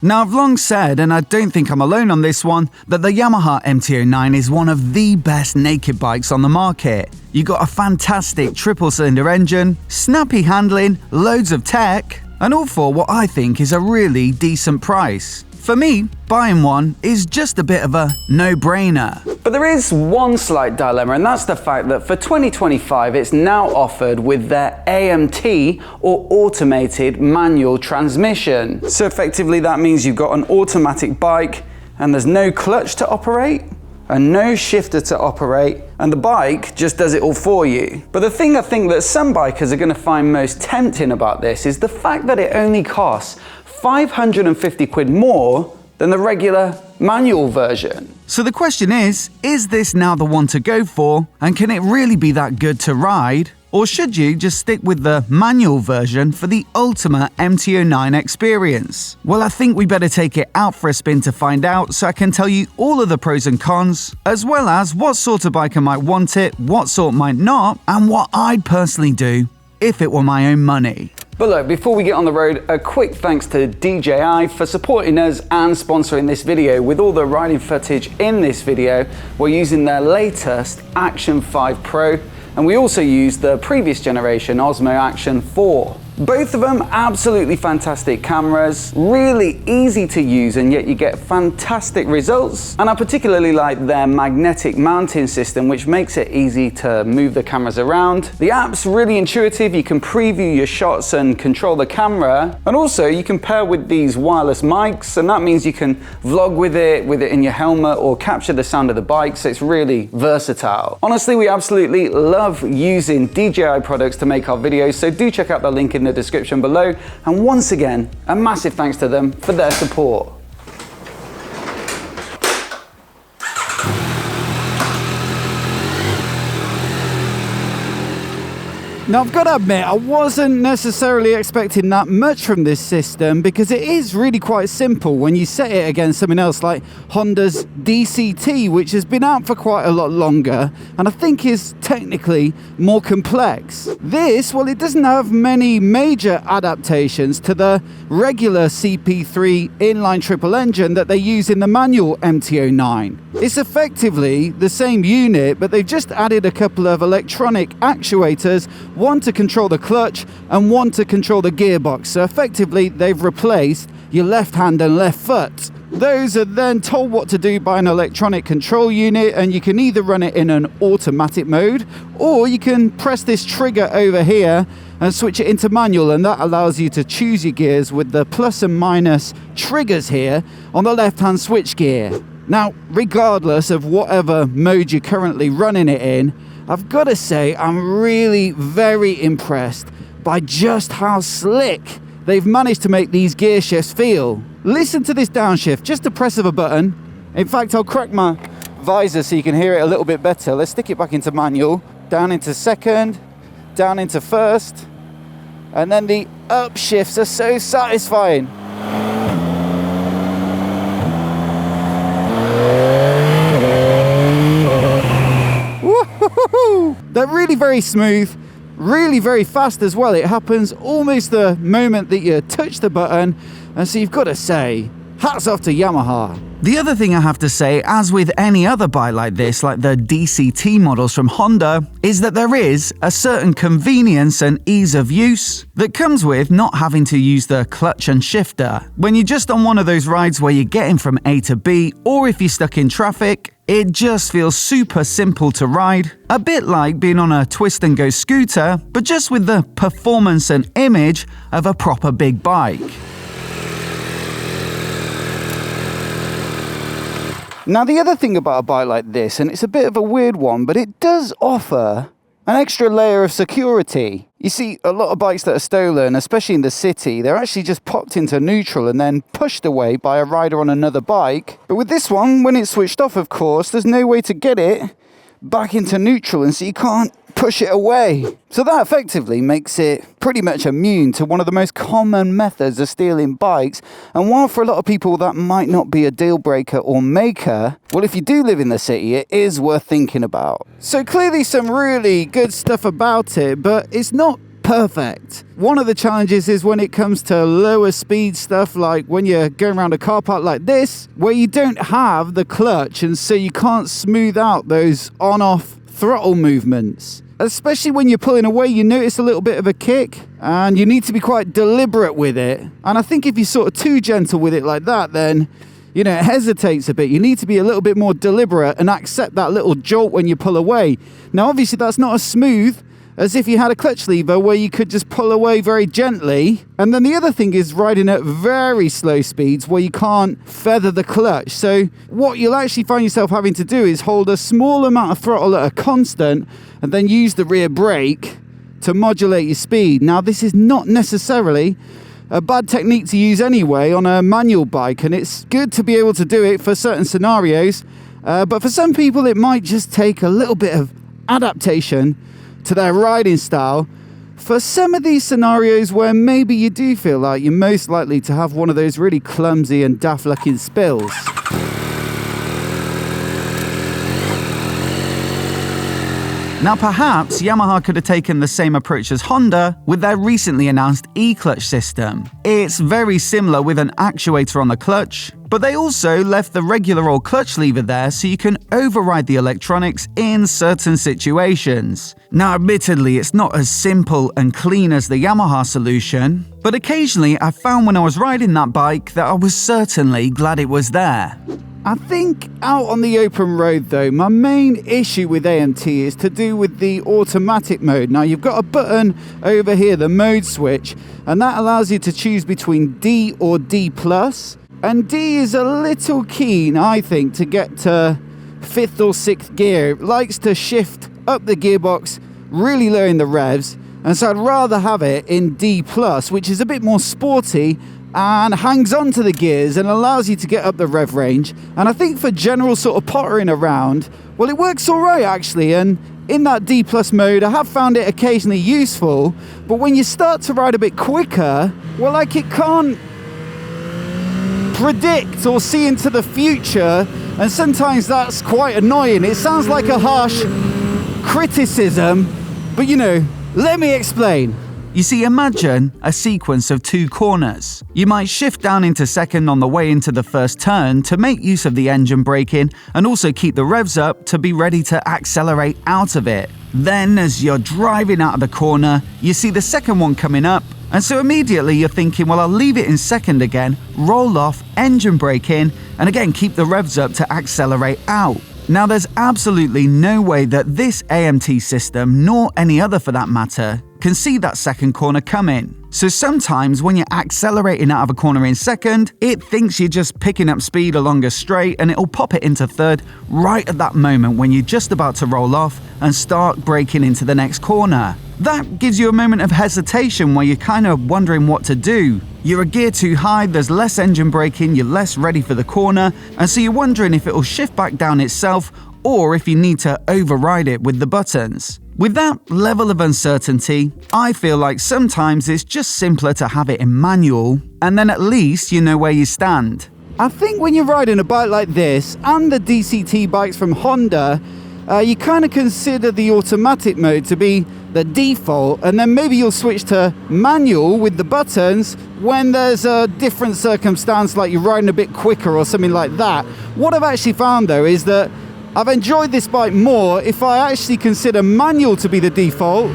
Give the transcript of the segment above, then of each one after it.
Now, I've long said, and I don't think I'm alone on this one, that the Yamaha MT-09 is one of the best naked bikes on the market. You got a fantastic triple-cylinder engine, snappy handling, loads of tech, and all for what I think is a really decent price. For me, buying one is just a bit of a no-brainer. But there is one slight dilemma, and that's the fact that for 2025 it's now offered with their AMT, or automated manual transmission. So effectively that means you've got an automatic bike and there's no clutch to operate and no shifter to operate, and the bike just does it all for you. But the thing I think that some bikers are going to find most tempting about this is the fact that it only costs 550 quid more than the regular manual version. So the question is this now the one to go for, and can it really be that good to ride? Or should you just stick with the manual version for the ultimate MT-09 experience? Well, I think we better take it out for a spin to find out, so I can tell you all of the pros and cons, as well as what sort of biker might want it, what sort might not, and what I'd personally do if it were my own money. But look, before we get on the road, a quick thanks to DJI for supporting us and sponsoring this video. With all the riding footage in this video, we're using their latest Action 5 Pro, and we also use the previous generation Osmo Action 4. Both of them absolutely fantastic cameras, really easy to use, and yet you get fantastic results. And I particularly like their magnetic mounting system, which makes it easy to move the cameras around. The app's really intuitive. You can preview your shots and control the camera. And also you can pair with these wireless mics, and that means you can vlog with it in your helmet or capture the sound of the bike. So it's really versatile. Honestly, we absolutely love using DJI products to make our videos. So do check out the link in the description below, and once again a massive thanks to them for their support. Now, I've got to admit, I wasn't necessarily expecting that much from this system, because it is really quite simple when you set it against something else like Honda's DCT, which has been out for quite a lot longer and I think is technically more complex. This, well, it doesn't have many major adaptations to the regular CP3 inline triple engine that they use in the manual MT-09. It's effectively the same unit, but they've just added a couple of electronic actuators, one to control the clutch and one to control the gearbox. So effectively they've replaced your left hand and left foot. Those are then told what to do by an electronic control unit, and you can either run it in an automatic mode, or you can press this trigger over here and switch it into manual, and that allows you to choose your gears with the plus and minus triggers here on the left hand switch gear. Now, regardless of whatever mode you're currently running it in, I've got to say I'm really very impressed by just how slick they've managed to make these gear shifts feel. Listen to this downshift, just a press of a button. In fact, I'll crack my visor so you can hear it a little bit better. Let's stick it back into manual, down into second, down into first, and then the upshifts are so satisfying. They're really very smooth, really very fast as well. It happens almost the moment that you touch the button, and so you've got to say, hats off to Yamaha. The other thing I have to say, as with any other bike like this, like the DCT models from Honda, is that there is a certain convenience and ease of use that comes with not having to use the clutch and shifter. When you're just on one of those rides where you're getting from A to B, or if you're stuck in traffic, it just feels super simple to ride. A bit like being on a twist and go scooter, but just with the performance and image of a proper big bike. Now, the other thing about a bike like this, and it's a bit of a weird one, but it does offer an extra layer of security. You see, a lot of bikes that are stolen, especially in the city, they're actually just popped into neutral and then pushed away by a rider on another bike. But with this one, when it's switched off, of course, there's no way to get it back into neutral, and so you can't push it away. So that effectively makes it pretty much immune to one of the most common methods of stealing bikes. And while for a lot of people that might not be a deal breaker or maker, well, if you do live in the city, it is worth thinking about. So clearly some really good stuff about it, but it's not perfect. One of the challenges is when it comes to lower speed stuff, like when you're going around a car park like this, where you don't have the clutch, and so you can't smooth out those on-off throttle movements. Especially when you're pulling away, you notice a little bit of a kick, and you need to be quite deliberate with it. And I think if you're sort of too gentle with it like that, then, you know, it hesitates a bit. You need to be a little bit more deliberate and accept that little jolt when you pull away. Now, obviously, that's not as smooth as if you had a clutch lever where you could just pull away very gently. And then the other thing is riding at very slow speeds where you can't feather the clutch. So what you'll actually find yourself having to do is hold a small amount of throttle at a constant and then use the rear brake to modulate your speed. Now, this is not necessarily a bad technique to use anyway on a manual bike, and it's good to be able to do it for certain scenarios. But for some people, it might just take a little bit of adaptation to their riding style for some of these scenarios where maybe you do feel like you're most likely to have one of those really clumsy and daft looking spills. Now perhaps Yamaha could have taken the same approach as Honda with their recently announced e-clutch system. It's very similar with an actuator on the clutch, but they also left the regular old clutch lever there so you can override the electronics in certain situations. Now admittedly, it's not as simple and clean as the Yamaha solution, but occasionally I found when I was riding that bike that I was certainly glad it was there. I think out on the open road though, my main issue with AMT is to do with the automatic mode. Now you've got a button over here, the mode switch, and that allows you to choose between D or D+. And D is a little keen, I think, to get to 5th or 6th gear. It likes to shift up the gearbox, really low in the revs, and so I'd rather have it in D+, which is a bit more sporty and hangs on to the gears and allows you to get up the rev range. And I think for general sort of pottering around, well, it works all right actually. And in that D+ mode, I have found it occasionally useful, but when you start to ride a bit quicker, well, like it can't predict or see into the future, and sometimes that's quite annoying. It sounds like a harsh criticism, but you know, let me explain. You see, imagine a sequence of 2 corners. You might shift down into second on the way into the first turn to make use of the engine braking and also keep the revs up to be ready to accelerate out of it. Then, as you're driving out of the corner, you see the second one coming up, and so immediately you're thinking, well, I'll leave it in second again, roll off, engine brake in, and again keep the revs up to accelerate out. Now, there's absolutely no way that this AMT system, nor any other for that matter, can see that second corner coming. So sometimes when you're accelerating out of a corner in second, it thinks you're just picking up speed along a straight and it'll pop it into third right at that moment when you're just about to roll off and start braking into the next corner. That gives you a moment of hesitation where you're kind of wondering what to do. You're a gear too high, there's less engine braking, you're less ready for the corner, and so you're wondering if it'll shift back down itself or if you need to override it with the buttons. With that level of uncertainty, I feel like sometimes it's just simpler to have it in manual, and then at least you know where you stand. I think when you're riding a bike like this and the DCT bikes from Honda, you kind of consider the automatic mode to be the default, and then maybe you'll switch to manual with the buttons when there's a different circumstance, like you're riding a bit quicker or something like that. What I've actually found though is that I've enjoyed this bike more if I actually consider manual to be the default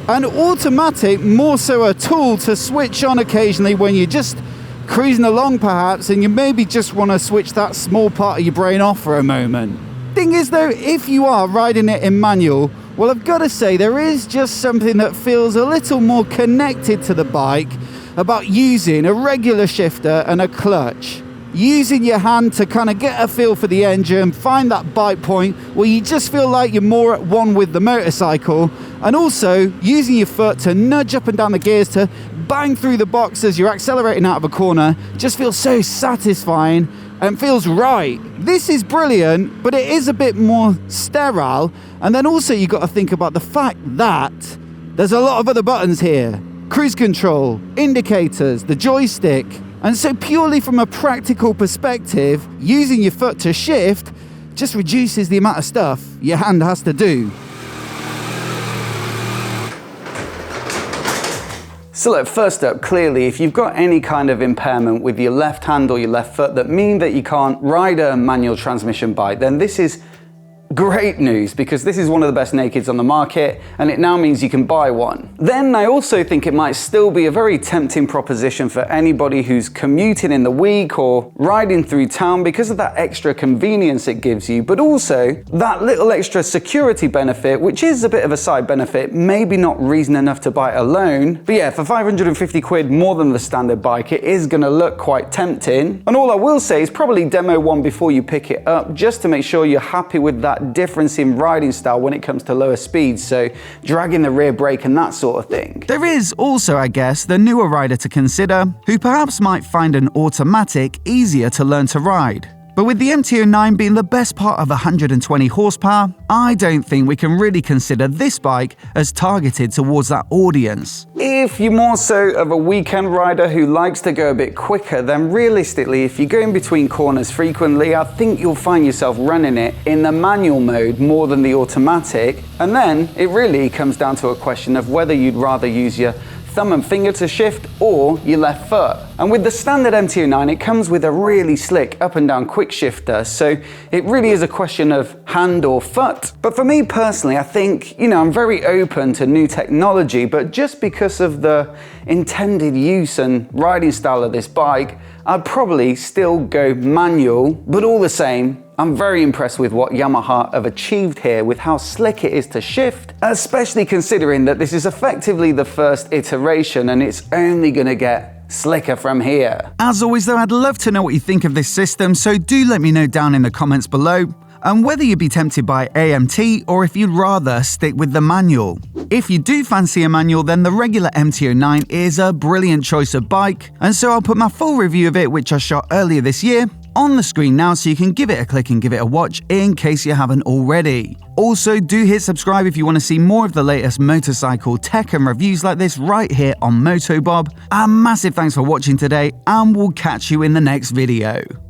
and automatic more so a tool to switch on occasionally when you're just cruising along perhaps and you maybe just want to switch that small part of your brain off for a moment. Thing is though, if you are riding it in manual, well, I've got to say there is just something that feels a little more connected to the bike about using a regular shifter and a clutch. Using your hand to kind of get a feel for the engine, find that bite point where you just feel like you're more at one with the motorcycle, and also using your foot to nudge up and down the gears to bang through the box as you're accelerating out of a corner just feels so satisfying and feels right. This is brilliant, but it is a bit more sterile. And then also you've got to think about the fact that there's a lot of other buttons here. Cruise control, indicators, the joystick. And so purely from a practical perspective, using your foot to shift just reduces the amount of stuff your hand has to do. So look, first up, clearly, if you've got any kind of impairment with your left hand or your left foot that mean that you can't ride a manual transmission bike, then this is great news, because this is one of the best nakeds on the market, and it now means you can buy one. Then I also think it might still be a very tempting proposition for anybody who's commuting in the week or riding through town, because of that extra convenience it gives you, but also that little extra security benefit, which is a bit of a side benefit, maybe not reason enough to buy it alone. But yeah, for 550 quid more than the standard bike, it is going to look quite tempting. And all I will say is probably demo one before you pick it up, just to make sure you're happy with that difference in riding style when it comes to lower speeds, so dragging the rear brake and that sort of thing. There is also, I guess, the newer rider to consider, who perhaps might find an automatic easier to learn to ride. But with the MT-09 being the best part of 120 horsepower, I don't think we can really consider this bike as targeted towards that audience. If you're more so of a weekend rider who likes to go a bit quicker, then realistically, if you go in between corners frequently, I think you'll find yourself running it in the manual mode more than the automatic. And then it really comes down to a question of whether you'd rather use your thumb and finger to shift or your left foot. And with the standard MT-09, it comes with a really slick up and down quick shifter, so it really is a question of hand or foot. But for me personally, I think, I'm very open to new technology, but just because of the intended use and riding style of this bike, I'd probably still go manual. But all the same, I'm very impressed with what Yamaha have achieved here with how slick it is to shift, especially considering that this is effectively the first iteration and it's only going to get slicker from here. As always though, I'd love to know what you think of this system, so do let me know down in the comments below, and whether you'd be tempted by AMT or if you'd rather stick with the manual. If you do fancy a manual, then the regular MT-09 is a brilliant choice of bike, and so I'll put my full review of it, which I shot earlier this year, on the screen now, so you can give it a click and give it a watch in case you haven't already. Also, do hit subscribe if you want to see more of the latest motorcycle tech and reviews like this right here on MOTOBOB. A massive thanks for watching today, and we'll catch you in the next video.